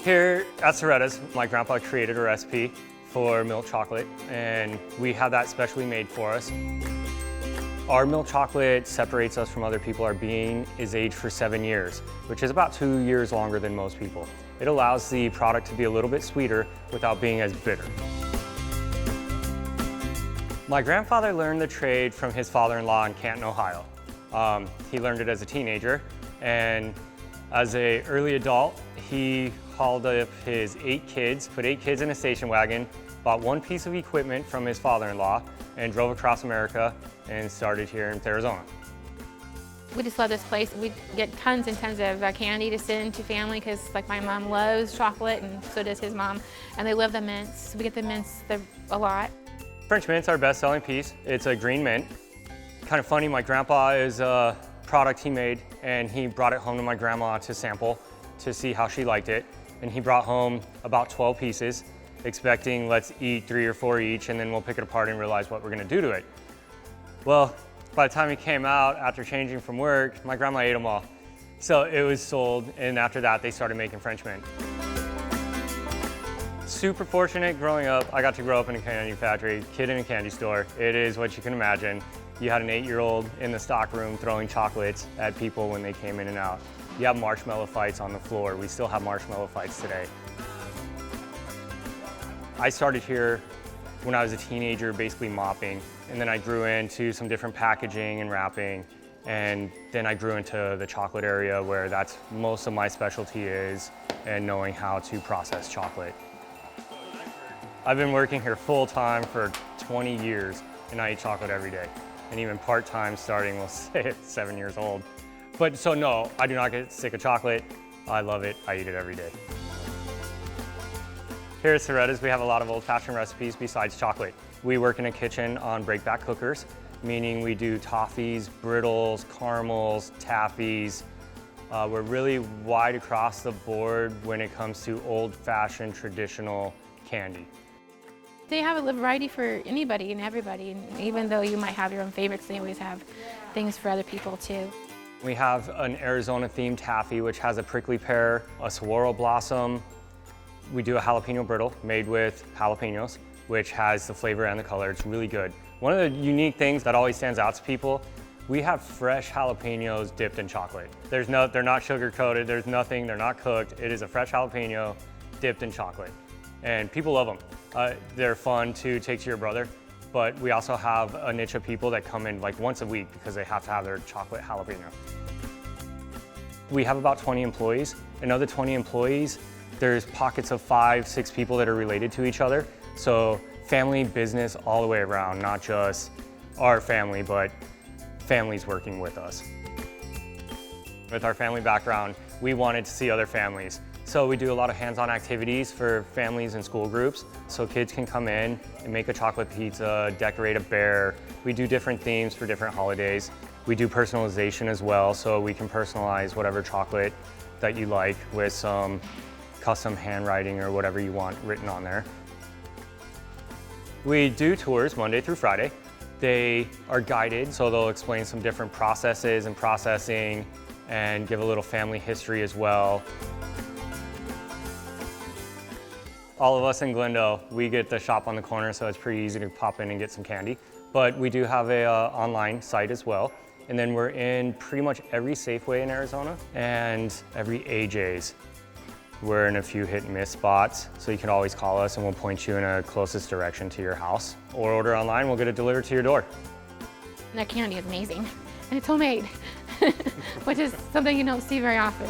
Here at Cerreta's, my grandpa created a recipe for milk chocolate, and we have that specially made for us. Our milk chocolate separates us from other people. Our bean is aged for 7 years, which is about 2 years longer than most people. It allows the product to be a little bit sweeter without being as bitter. My grandfather learned the trade from his father-in-law in Canton, Ohio. He learned it as a teenager, and as an early adult, he hauled up his 8 kids, put 8 kids in a station wagon, bought one piece of equipment from his father-in-law, and drove across America and started here in Arizona. We just love this place. We get tons and tons of candy to send to family because like my mom loves chocolate and so does his mom, and they love the mints. We get the mints a lot. French mint's our best-selling piece. It's a green mint. Kind of funny, my grandpa is a product he made, and he brought it home to my grandma to sample to see how she liked it. And he brought home about 12 pieces, expecting let's eat 3 or 4 each, and then we'll pick it apart and realize what we're gonna do to it. Well, by the time he came out, after changing from work, my grandma ate them all. So it was sold, and after that, they started making French mint. Super fortunate growing up. I got to grow up in a candy factory, kid in a candy store. It is what you can imagine. You had an 8-year-old in the stock room throwing chocolates at people when they came in and out. You have marshmallow fights on the floor. We still have marshmallow fights today. I started here when I was a teenager, basically mopping, and then I grew into some different packaging and wrapping, and then I grew into the chocolate area where that's most of my specialty is, and knowing how to process chocolate. I've been working here full-time for 20 years, and I eat chocolate every day, and even part-time starting, we'll say at 7 years old. But so no, I do not get sick of chocolate. I love it, I eat it every day. Here at Cerreta's, we have a lot of old-fashioned recipes besides chocolate. We work in a kitchen on breakback cookers, meaning we do toffees, brittles, caramels, taffies. We're really wide across the board when it comes to old-fashioned traditional candy. They have a variety for anybody and everybody, and even though you might have your own favorites, they always have things for other people too. We have an Arizona-themed taffy, which has a prickly pear, a saguaro blossom. We do a jalapeno brittle made with jalapenos, which has the flavor and the color. It's really good. One of the unique things that always stands out to people, we have fresh jalapenos dipped in chocolate. They're not sugar-coated, there's nothing, they're not cooked. It is a fresh jalapeno dipped in chocolate. And people love them. They're fun to take to your brother, but we also have a niche of people that come in like once a week because they have to have their chocolate jalapeno. We have about 20 employees, and of the 20 employees, there's pockets of 5, 6 people that are related to each other. So family, business, all the way around, not just our family, but families working with us. With our family background, we wanted to see other families. So we do a lot of hands-on activities for families and school groups. So kids can come in and make a chocolate pizza, decorate a bear. We do different themes for different holidays. We do personalization as well, so we can personalize whatever chocolate that you like with some custom handwriting or whatever you want written on there. We do tours Monday through Friday. They are guided, so they'll explain some different processes and processing and give a little family history as well. All of us in Glendale, we get the shop on the corner, so it's pretty easy to pop in and get some candy. But we do have a online site as well. And then we're in pretty much every Safeway in Arizona and every AJ's. We're in a few hit and miss spots, so you can always call us and we'll point you in a closest direction to your house. Or order online, we'll get it delivered to your door. And their candy is amazing, and it's homemade, which is something you don't see very often.